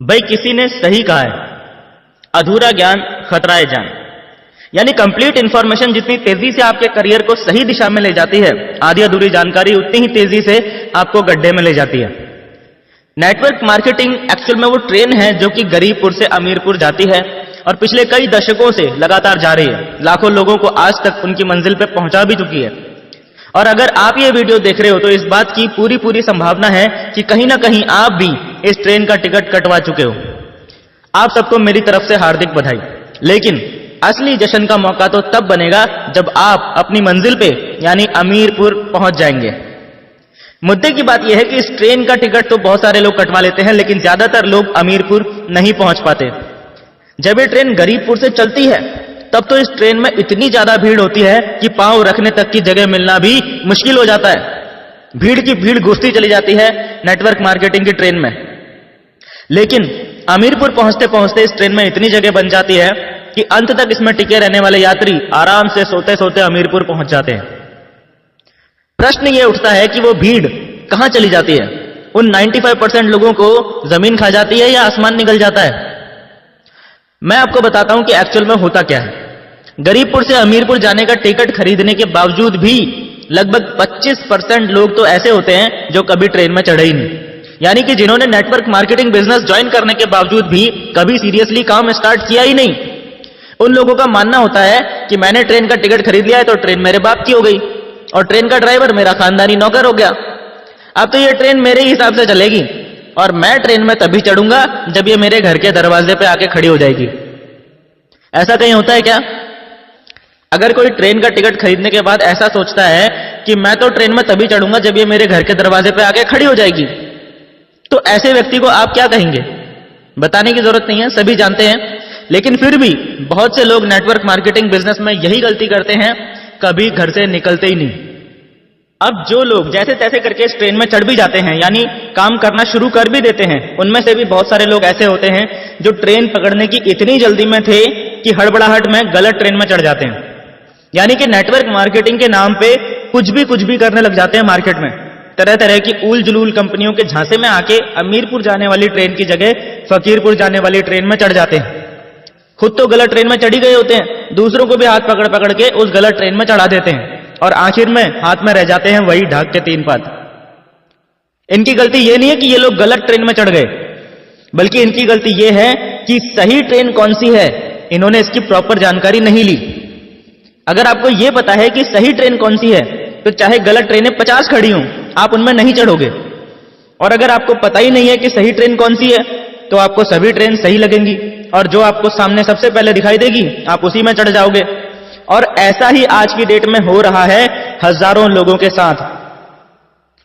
भाई किसी ने सही कहा है, अधूरा ज्ञान खतराए जान। यानी कंप्लीट इंफॉर्मेशन जितनी तेजी से आपके करियर को सही दिशा में ले जाती है, आधी अधूरी जानकारी उतनी ही तेजी से आपको गड्ढे में ले जाती है। नेटवर्क मार्केटिंग एक्चुअल में वो ट्रेन है जो कि गरीबपुर से अमीरपुर जाती है और पिछले कई दशकों से लगातार जा रही है। लाखों लोगों को आज तक उनकी मंजिल पे पहुंचा भी चुकी है। और अगर आप ये वीडियो देख रहे हो तो इस बात की पूरी संभावना है कि कहीं ना कहीं आप भी इस ट्रेन का टिकट कटवा चुके हो। आप सबको मेरी तरफ से हार्दिक बधाई। लेकिन असली जश्न का मौका तो तब बनेगा जब आप अपनी मंजिल पे यानी अमीरपुर पहुंच जाएंगे। मुद्दे की बात यह है कि इस ट्रेन का टिकट तो बहुत सारे लोग कटवा लेते हैं, लेकिन ज्यादातर लोग अमीरपुर नहीं पहुंच पाते। जब ये ट्रेन गरीबपुर से चलती है तब तो इस ट्रेन में इतनी ज्यादा भीड़ होती है कि पांव रखने तक की जगह मिलना भी मुश्किल हो जाता है। भीड़ की भीड़ घुसती चली जाती है नेटवर्क मार्केटिंग की ट्रेन में। लेकिन अमीरपुर पहुंचते पहुंचते इस ट्रेन में इतनी जगह बन जाती है कि अंत तक इसमें टिके रहने वाले यात्री आराम से सोते सोते अमीरपुर पहुंच जाते हैं। प्रश्न यह उठता है कि वो भीड़ कहां चली जाती है? उन 95% लोगों को जमीन खा जाती है या आसमान निकल जाता है? मैं आपको बताता हूं कि एक्चुअल में होता क्या है। गरीबपुर से अमीरपुर जाने का टिकट खरीदने के बावजूद भी लगभग 25% लोग तो ऐसे होते हैं जो कभी ट्रेन में चढ़े ही नहीं। यानी कि जिन्होंने नेटवर्क मार्केटिंग बिजनेस ज्वाइन करने के बावजूद भी कभी सीरियसली काम स्टार्ट किया ही नहीं। उन लोगों का मानना होता है कि मैंने ट्रेन का टिकट खरीद लिया है तो ट्रेन मेरे बाप की हो गई और ट्रेन का ड्राइवर मेरा खानदानी नौकर हो गया। अब तो ये ट्रेन मेरे हिसाब से चलेगी और मैं ट्रेन में तभी चढ़ूंगा जब ये मेरे घर के दरवाजे पे आके खड़ी हो जाएगी। ऐसा कहीं होता है क्या? अगर कोई ट्रेन का टिकट खरीदने के बाद ऐसा सोचता है कि मैं तो ट्रेन में तभी चढ़ूंगा जब ये मेरे घर के दरवाजे पे आके खड़ी हो जाएगी, तो ऐसे व्यक्ति को आप क्या कहेंगे? बताने की जरूरत नहीं है, सभी जानते हैं। लेकिन फिर भी बहुत से लोग नेटवर्क मार्केटिंग बिजनेस में यही गलती करते हैं, कभी घर से निकलते ही नहीं। अब जो लोग जैसे तैसे करके इस ट्रेन में चढ़ भी जाते हैं यानी काम करना शुरू कर भी देते हैं, उनमें से भी बहुत सारे लोग ऐसे होते हैं जो ट्रेन पकड़ने की इतनी जल्दी में थे कि हड़बड़ाहट में गलत ट्रेन में चढ़ जाते हैं। यानी कि नेटवर्क मार्केटिंग के नाम पे कुछ भी करने लग जाते हैं मार्केट में। तरह तरह की उल जुलूल कंपनियों के झांसे में आके अमीरपुर जाने वाली ट्रेन की जगह फकीरपुर जाने वाली ट्रेन में चढ़ जाते हैं। खुद तो गलत ट्रेन में चढ़ी गए होते हैं, दूसरों को भी हाथ पकड़ के उस गलत ट्रेन में चढ़ा देते हैं और आखिर में हाथ में रह जाते हैं वही ढाक के 3 पात। इनकी गलती यह नहीं है कि ये लोग गलत ट्रेन में चढ़ गए, बल्कि इनकी गलती यह है कि सही ट्रेन कौन सी है इन्होंने इसकी प्रॉपर जानकारी नहीं ली। अगर आपको यह पता है कि सही ट्रेन कौन सी है तो चाहे गलत ट्रेनें 50 खड़ी हों आप उनमें नहीं चढ़ोगे। और अगर आपको पता ही नहीं है कि सही ट्रेन कौन सी है तो आपको सभी ट्रेन सही लगेंगी और जो आपको सामने सबसे पहले दिखाई देगी आप उसी में चढ़ जाओगे। और ऐसा ही आज की डेट में हो रहा है हजारों लोगों के साथ।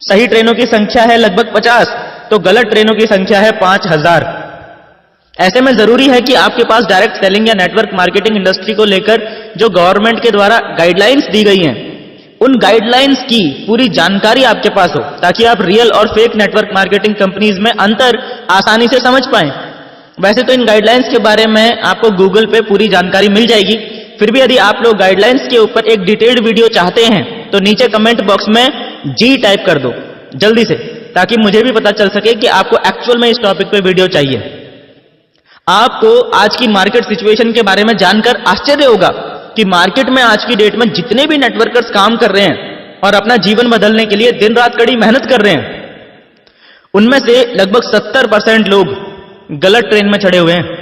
सही ट्रेनों की संख्या है लगभग 50 तो गलत ट्रेनों की संख्या है 5000। ऐसे में जरूरी है कि आपके पास डायरेक्ट सेलिंग या नेटवर्क मार्केटिंग इंडस्ट्री को लेकर जो गवर्नमेंट के द्वारा गाइडलाइंस दी गई हैं उन गाइडलाइंस की पूरी जानकारी आपके पास हो, ताकि आप रियल और फेक नेटवर्क मार्केटिंग कंपनीज में अंतर आसानी से समझ पाएं। वैसे तो इन गाइडलाइंस के बारे में आपको गूगल पे पूरी जानकारी मिल जाएगी, फिर भी यदि आप लोग गाइडलाइंस के ऊपर एक डिटेल्ड वीडियो चाहते हैं तो नीचे कमेंट बॉक्स में जी टाइप कर दो जल्दी से, ताकि मुझे भी पता चल सके कि आपको एक्चुअल में इस टॉपिक पे वीडियो चाहिए। आपको आज की मार्केट सिचुएशन के बारे में जानकर आश्चर्य होगा कि मार्केट में आज की डेट में जितने भी नेटवर्कर्स काम कर रहे हैं और अपना जीवन बदलने के लिए दिन रात कड़ी मेहनत कर रहे हैं, उनमें से लगभग 70% लोग गलत ट्रेन में चढ़े हुए हैं।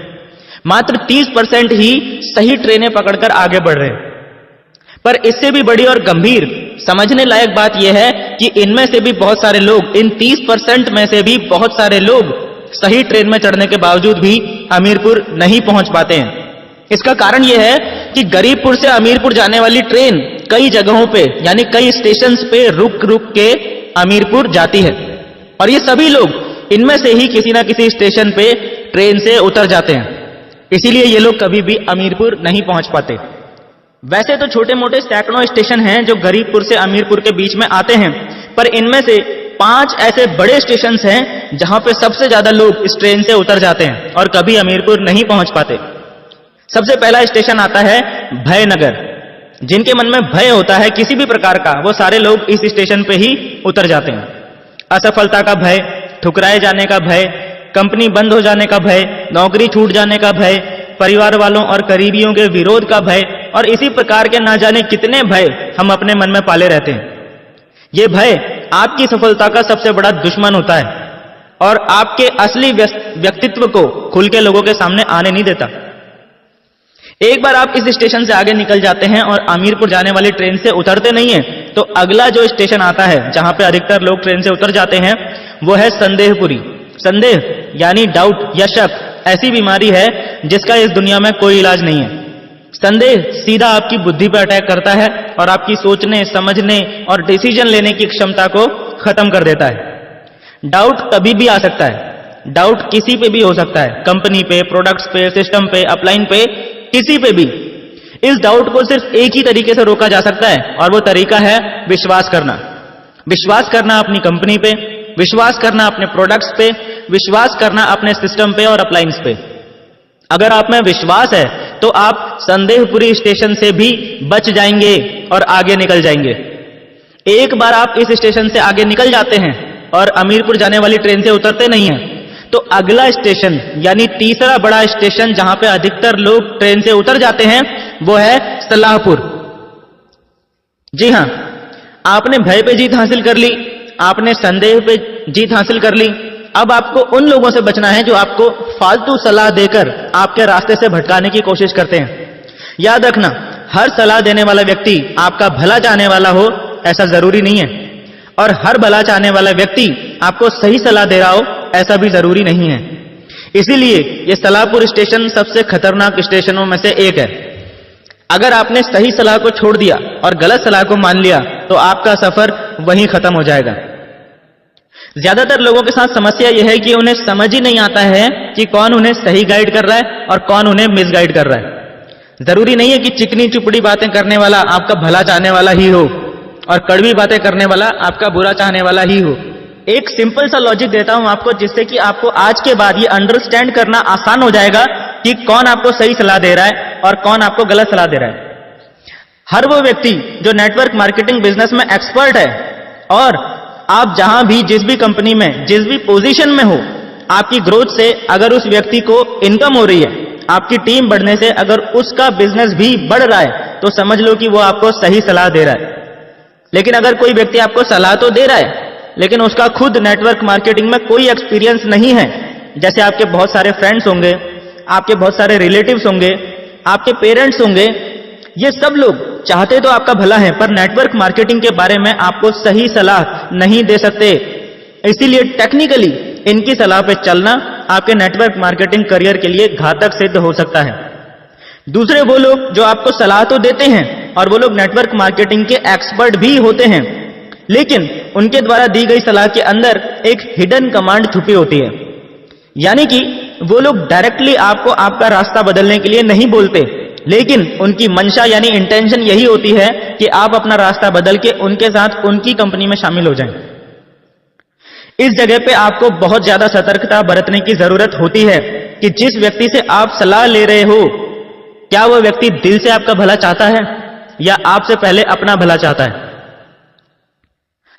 मात्र 30% ही सही ट्रेनें पकड़कर आगे बढ़ रहे हैं। पर इससे भी बड़ी और गंभीर समझने लायक बात यह है कि इनमें से भी बहुत सारे लोग, इन 30% में से भी बहुत सारे लोग सही ट्रेन में चढ़ने के बावजूद भी अमीरपुर नहीं पहुंच पाते हैं। इसका कारण यह है कि गरीबपुर से अमीरपुर जाने वाली ट्रेन कई जगहों पे यानी कई स्टेशंस पे रुक के अमीरपुर जाती है और ये सभी लोग इनमें से ही किसी ना किसी स्टेशन पे ट्रेन से उतर जाते हैं। इसीलिए ये लोग कभी भी अमीरपुर नहीं पहुंच पाते। वैसे तो छोटे मोटे सैकड़ों स्टेशन हैं जो गरीबपुर से अमीरपुर के बीच में आते हैं, पर इनमें से 5 ऐसे बड़े स्टेशन हैं जहां पे सबसे ज्यादा लोग इस ट्रेन से उतर जाते हैं और कभी अमीरपुर नहीं पहुंच पाते। सबसे पहला स्टेशन आता है भयनगर। जिनके मन में भय होता है किसी भी प्रकार का, वो सारे लोग इस स्टेशन पे ही उतर जाते हैं। असफलता का भय, ठुकराए जाने का भय, कंपनी बंद हो जाने का भय, नौकरी छूट जाने का भय, परिवार वालों और करीबियों के विरोध का भय और इसी प्रकार के ना जाने कितने भय हम अपने मन में पाले रहते हैं। ये भय आपकी सफलता का सबसे बड़ा दुश्मन होता है और आपके असली व्यक्तित्व को खुल के लोगों के सामने आने नहीं देता। एक बार आप इस स्टेशन से आगे निकल जाते हैं और अमीरपुर जाने वाली ट्रेन से उतरते नहीं हैं, तो अगला जो स्टेशन आता है जहां पे अधिकतर लोग ट्रेन से उतर जाते हैं वो है संदेहपुरी। संदेह यानी डाउट या शक ऐसी बीमारी है जिसका इस दुनिया में कोई इलाज नहीं है। संदेह सीधा आपकी बुद्धि पर अटैक करता है और आपकी सोचने, समझने और डिसीजन लेने की क्षमता को खत्म कर देता है। डाउट कभी भी आ सकता है, डाउट किसी पे भी हो सकता है, कंपनी पे, प्रोडक्ट्स पे, सिस्टम पे, अपलाइन पे, किसी पे भी। इस डाउट को सिर्फ एक ही तरीके से रोका जा सकता है और वो तरीका है विश्वास करना। विश्वास करना अपनी कंपनी पे, विश्वास करना अपने प्रोडक्ट्स पे, विश्वास करना अपने सिस्टम पे और अपलाइंस पे। अगर आप में विश्वास है तो आप संदेहपुरी स्टेशन से भी बच जाएंगे और आगे निकल जाएंगे। एक बार आप इस स्टेशन से आगे निकल जाते हैं और अमीरपुर जाने वाली ट्रेन से उतरते नहीं हैं, तो अगला स्टेशन यानी तीसरा बड़ा स्टेशन जहां पे अधिकतर लोग ट्रेन से उतर जाते हैं वो है सलाहपुर। जी हां, आपने भय पे जीत हासिल कर ली, आपने संदेह पे जीत हासिल कर ली। अब आपको उन लोगों से बचना है जो आपको फालतू सलाह देकर आपके रास्ते से भटकाने की कोशिश करते हैं। याद रखना, हर सलाह देने वाला व्यक्ति आपका भला चाहने वाला हो ऐसा जरूरी नहीं है, और हर भला चाहने वाला व्यक्ति आपको सही सलाह दे रहा हो ऐसा भी जरूरी नहीं है। इसीलिए यह सलाहपुर स्टेशन सबसे खतरनाक स्टेशनों में से एक है। अगर आपने सही सलाह को छोड़ दिया और गलत सलाह को मान लिया तो आपका सफर वहीं खत्म हो जाएगा। ज्यादातर लोगों के साथ समस्या यह है कि उन्हें समझ ही नहीं आता है कि कौन उन्हें सही गाइड कर रहा है और कौन उन्हें मिसगाइड कर रहा है। जरूरी नहीं है कि चिकनी चुपड़ी बातें करने वाला आपका भला चाहने वाला ही हो और कड़वी बातें करने वाला आपका बुरा चाहने वाला ही हो। एक सिंपल सा लॉजिक देता हूं आपको, जिससे कि आपको आज के बाद ये अंडरस्टैंड करना आसान हो जाएगा कि कौन आपको सही सलाह दे रहा है और कौन आपको गलत सलाह दे रहा है। हर वो व्यक्ति जो नेटवर्क मार्केटिंग बिजनेस में एक्सपर्ट है, और आप जहां भी, जिस भी कंपनी में, जिस भी पोजीशन में हो, आपकी ग्रोथ से अगर उस व्यक्ति को इनकम हो रही है, आपकी टीम बढ़ने से अगर उसका बिजनेस भी बढ़ रहा है, तो समझ लो कि वो आपको सही सलाह दे रहा है। लेकिन अगर कोई व्यक्ति आपको सलाह तो दे रहा है लेकिन उसका खुद नेटवर्क मार्केटिंग में कोई एक्सपीरियंस नहीं है, जैसे आपके बहुत सारे फ्रेंड्स होंगे, आपके बहुत सारे रिलेटिव्स होंगे, आपके पेरेंट्स होंगे, ये सब लोग चाहते तो आपका भला है पर नेटवर्क मार्केटिंग के बारे में आपको सही सलाह नहीं दे सकते। इसीलिए टेक्निकली इनकी सलाह पे चलना आपके नेटवर्क मार्केटिंग करियर के लिए घातक सिद्ध हो सकता है। दूसरे वो लोग जो आपको सलाह तो देते हैं और वो लोग नेटवर्क मार्केटिंग के एक्सपर्ट भी होते हैं, लेकिन उनके द्वारा दी गई सलाह के अंदर एक हिडन कमांड छुपी होती है। यानी कि वो लोग डायरेक्टली आपको आपका रास्ता बदलने के लिए नहीं बोलते, लेकिन उनकी मंशा यानी इंटेंशन यही होती है कि आप अपना रास्ता बदल के उनके साथ उनकी कंपनी में शामिल हो जाएं। इस जगह पे आपको बहुत ज्यादा सतर्कता बरतने की जरूरत होती है कि जिस व्यक्ति से आप सलाह ले रहे हो, क्या वह व्यक्ति दिल से आपका भला चाहता है या आपसे पहले अपना भला चाहता है।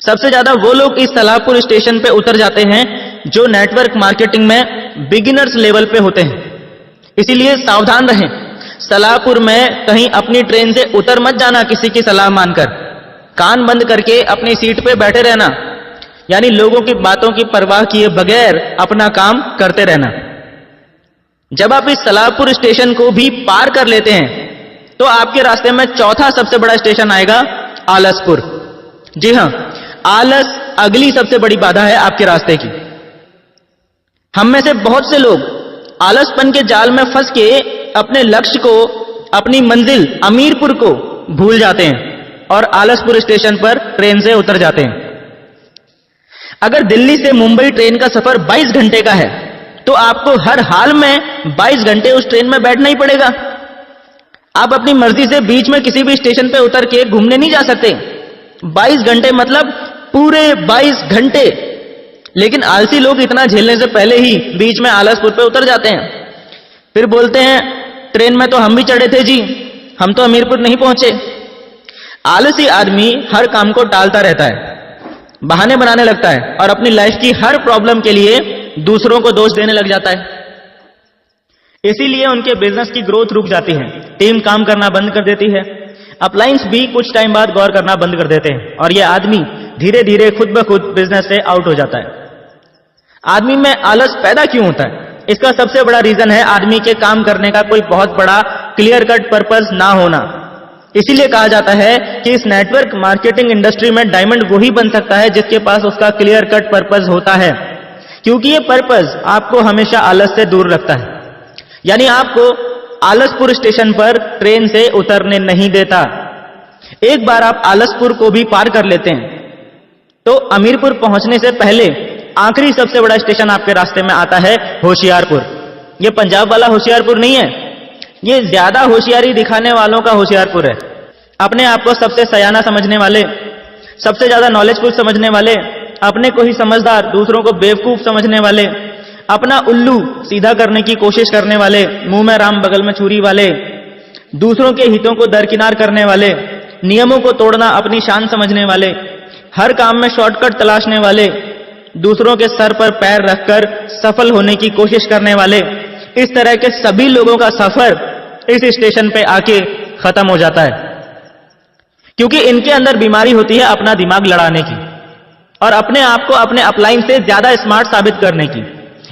सबसे ज्यादा वो लोग इस सलाहपुर स्टेशन पे उतर जाते हैं जो नेटवर्क मार्केटिंग में बिगिनर्स लेवल पे होते हैं। इसीलिए सावधान रहें, सलाहपुर में कहीं अपनी ट्रेन से उतर मत जाना किसी की सलाह मानकर। कान बंद करके अपनी सीट पे बैठे रहना, यानी लोगों की बातों की परवाह किए बगैर अपना काम करते रहना। जब आप इस सलाहपुर स्टेशन को भी पार कर लेते हैं तो आपके रास्ते में चौथा सबसे बड़ा स्टेशन आएगा आलसपुर। जी हां, आलस अगली सबसे बड़ी बाधा है आपके रास्ते की। हम में से बहुत से लोग आलसपन के जाल में फंस के अपने लक्ष्य को, अपनी मंजिल अमीरपुर को भूल जाते हैं और आलसपुर स्टेशन पर ट्रेन से उतर जाते हैं। अगर दिल्ली से मुंबई ट्रेन का सफर 22 घंटे का है तो आपको हर हाल में 22 घंटे उस ट्रेन में बैठना ही पड़ेगा। आप अपनी मर्जी से बीच में किसी भी स्टेशन पे उतर के घूमने नहीं जा सकते। 22 घंटे मतलब पूरे 22 घंटे। लेकिन आलसी लोग इतना झेलने से पहले ही बीच में आलसपुर पे उतर जाते हैं, फिर बोलते हैं ट्रेन में तो हम भी चढ़े थे जी, हम तो अमीरपुर नहीं पहुंचे। आलसी आदमी हर काम को टालता रहता है, बहाने बनाने लगता है और अपनी लाइफ की हर प्रॉब्लम के लिए दूसरों को दोष देने लग जाता है। इसीलिए उनके बिजनेस की ग्रोथ रुक जाती है, टीम काम करना बंद कर देती है, अपलायंस भी कुछ टाइम बाद गौर करना बंद कर देते हैं और यह आदमी धीरे धीरे खुद ब खुद बिजनेस से आउट हो जाता है। आदमी में आलस पैदा क्यों होता है? इसका सबसे बड़ा रीजन है आदमी के काम करने का कोई बहुत बड़ा क्लियर कट पर्पस ना होना। इसीलिए कहा जाता है कि इस नेटवर्क मार्केटिंग इंडस्ट्री में डायमंड वही बन सकता है जिसके पास उसका क्लियर कट पर्पस होता है, क्योंकि ये पर्पस आपको हमेशा आलस से दूर रखता है। यानी आपको आलसपुर स्टेशन पर ट्रेन से उतरने नहीं देता। एक बार आप आलसपुर को भी पार कर लेते हैं तो अमीरपुर पहुंचने से पहले आखिरी सबसे बड़ा स्टेशन आपके रास्ते में आता है होशियारपुर। ये पंजाब वाला होशियारपुर नहीं है, ये ज्यादा होशियारी दिखाने वालों का होशियारपुर है। अपने आप को सबसे सयाना समझने वाले, सबसे ज्यादा नॉलेजफुल समझने वाले, अपने को ही समझदार, दूसरों को बेवकूफ समझने वाले, अपना उल्लू सीधा करने की कोशिश करने वाले, मुंह में राम बगल में छुरी वाले, दूसरों के हितों को दरकिनार करने वाले, नियमों को तोड़ना अपनी शान समझने वाले, हर काम में शॉर्टकट तलाशने वाले, दूसरों के सर पर पैर रखकर सफल होने की कोशिश करने वाले, इस तरह के सभी लोगों का सफर इस स्टेशन पे आके खत्म हो जाता है, क्योंकि इनके अंदर बीमारी होती है अपना दिमाग लड़ाने की और अपने आप को अपने अपलाइन से ज्यादा स्मार्ट साबित करने की।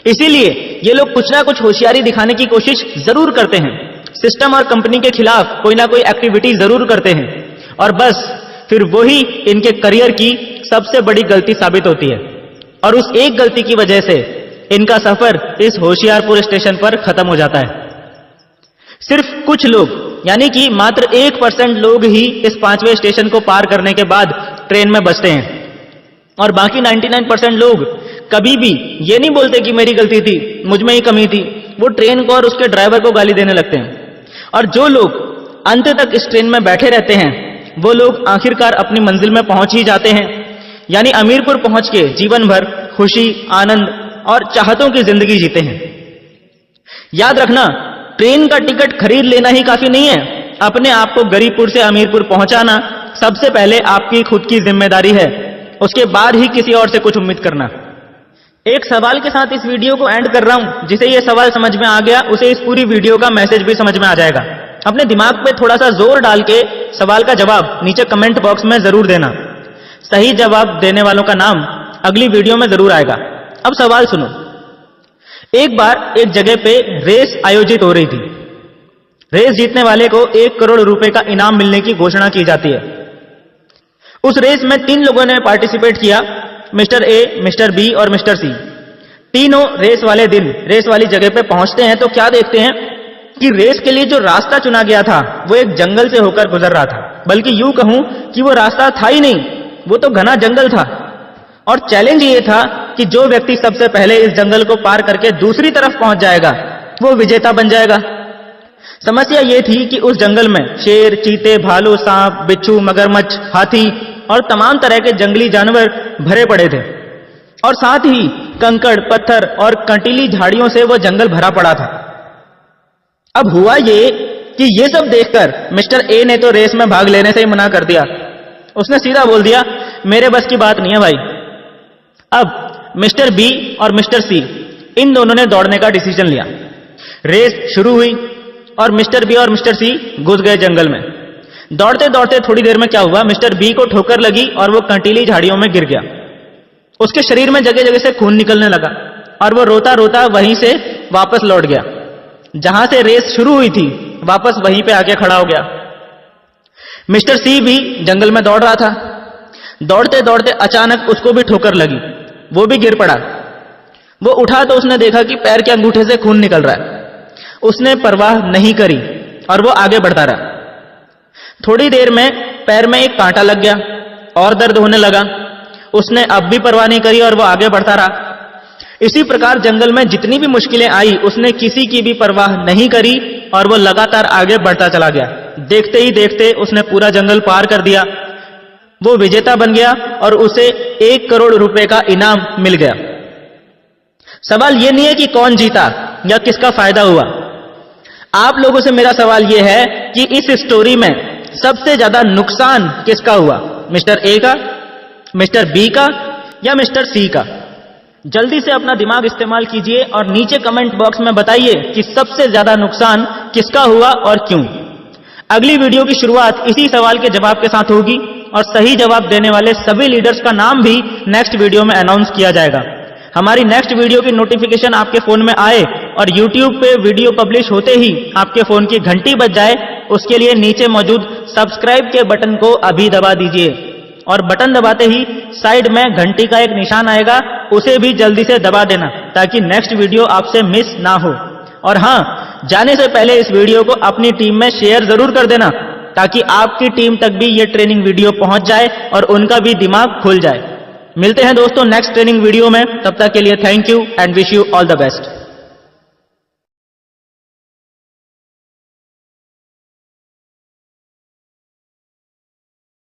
इसीलिए ये लोग कुछ ना कुछ होशियारी दिखाने की कोशिश जरूर करते हैं, सिस्टम और कंपनी के खिलाफ कोई ना कोई एक्टिविटी जरूर करते हैं और बस फिर वही इनके करियर की सबसे बड़ी गलती साबित होती है और उस एक गलती की वजह से इनका सफर इस होशियारपुर स्टेशन पर खत्म हो जाता है। सिर्फ कुछ लोग यानी कि मात्र 1% लोग ही इस 5वें स्टेशन को पार करने के बाद ट्रेन में बचते हैं और बाकी 99% लोग कभी भी ये नहीं बोलते कि मेरी गलती थी, मुझ में ही कमी थी। वो ट्रेन को और उसके ड्राइवर को गाली देने लगते हैं और जो लोग अंत तक इस ट्रेन में बैठे रहते हैं वो लोग आखिरकार अपनी मंजिल में पहुंच ही जाते हैं, यानी अमीरपुर पहुंच के जीवन भर खुशी, आनंद और चाहतों की जिंदगी जीते हैं। याद रखना, ट्रेन का टिकट खरीद लेना ही काफी नहीं है, अपने आप को गरीबपुर से अमीरपुर पहुंचाना सबसे पहले आपकी खुद की जिम्मेदारी है, उसके बाद ही किसी और से कुछ उम्मीद करना। एक सवाल के साथ इस वीडियो को एंड कर रहा हूं। जिसे ये सवाल समझ में आ गया उसे इस पूरी वीडियो का मैसेज भी समझ में आ जाएगा। अपने दिमाग पे थोड़ा सा जोर डाल के सवाल का जवाब नीचे कमेंट बॉक्स में जरूर देना। सही जवाब देने वालों का नाम अगली वीडियो में जरूर आएगा। अब सवाल सुनो। एक बार एक जगह पे रेस आयोजित हो रही थी। रेस जीतने वाले को 1 करोड़ रुपए का इनाम मिलने की घोषणा की जाती है। उस रेस में 3 लोगों ने पार्टिसिपेट किया, मिस्टर ए, मिस्टर बी और मिस्टर सी। तीनों रेस वाले दिन रेस वाली जगह पे पहुंचते हैं तो क्या देखते हैं कि रेस के लिए जो रास्ता चुना गया था वो एक जंगल से होकर गुजर रहा था, बल्कि यूं कहूं कि वो रास्ता था ही नहीं, वो तो घना जंगल था। और चैलेंज ये था कि जो व्यक्ति सबसे पहले इस जंगल को पार करके दूसरी तरफ पहुंच जाएगा वो विजेता बन जाएगा। समस्या ये थी कि उस जंगल में शेर, चीते, भालू, सांप, बिच्छू, मगरमच्छ, हाथी और तमाम तरह के जंगली जानवर भरे पड़े थे और साथ ही कंकड़, पत्थर और कंटीली झाड़ियों से वो जंगल भरा पड़ा था। अब हुआ ये कि ये सब देखकर मिस्टर ए ने तो रेस में भाग लेने से ही मना कर दिया। उसने सीधा बोल दिया, मेरे बस की बात नहीं है भाई। अब मिस्टर बी और मिस्टर सी इन दोनों ने दौड़ने का डिसीजन लिया। रेस शुरू हुई और मिस्टर बी और मिस्टर सी घुस गए जंगल में। दौड़ते दौड़ते थोड़ी देर में क्या हुआ, मिस्टर बी को ठोकर लगी और वो कंटीली झाड़ियों में गिर गया। उसके शरीर में जगह जगह से खून निकलने लगा और वो रोता रोता वहीं से वापस लौट गया। जहां से रेस शुरू हुई थी वापस वहीं पे आके खड़ा हो गया। मिस्टर सी भी जंगल में दौड़ रहा था। दौड़ते दौड़ते अचानक उसको भी ठोकर लगी, वो भी गिर पड़ा। वो उठा तो उसने देखा कि पैर के अंगूठे से खून निकल रहा है। उसने परवाह नहीं करी और वो आगे बढ़ता रहा। थोड़ी देर में पैर में एक कांटा लग गया और दर्द होने लगा। उसने अब भी परवाह नहीं करी और वो आगे बढ़ता रहा। इसी प्रकार जंगल में जितनी भी मुश्किलें आई उसने किसी की भी परवाह नहीं करी और वो लगातार आगे बढ़ता चला गया। देखते ही देखते उसने पूरा जंगल पार कर दिया। वो विजेता बन गया और उसे 1 करोड़ रुपए का इनाम मिल गया। सवाल ये नहीं है कि कौन जीता या किसका फायदा हुआ। आप लोगों से मेरा सवाल ये है कि इस स्टोरी में सबसे ज्यादा नुकसान किसका हुआ, मिस्टर ए का, मिस्टर बी का या मिस्टर सी का? जल्दी से अपना दिमाग इस्तेमाल कीजिए और नीचे कमेंट बॉक्स में बताइए कि सबसे ज्यादा नुकसान किसका हुआ और क्यों। अगली वीडियो की शुरुआत इसी सवाल के जवाब के साथ होगी और सही जवाब देने वाले सभी लीडर्स का नाम भी नेक्स्ट वीडियो में अनाउंस किया जाएगा। हमारी नेक्स्ट वीडियो की नोटिफिकेशन आपके फोन में आए और YouTube पे वीडियो पब्लिश होते ही आपके फोन की घंटी बज जाए, उसके लिए नीचे मौजूद सब्सक्राइब के बटन को अभी दबा दीजिए और बटन दबाते ही साइड में घंटी का एक निशान आएगा, उसे भी जल्दी से दबा देना ताकि नेक्स्ट वीडियो आपसे मिस ना हो। और हाँ, जाने से पहले इस वीडियो को अपनी टीम में शेयर जरूर कर देना ताकि आपकी टीम तक भी ये ट्रेनिंग वीडियो पहुंच जाए और उनका भी दिमाग खुल जाए। मिलते हैं दोस्तों नेक्स्ट ट्रेनिंग वीडियो में, तब तक के लिए thank you and wish you all the best.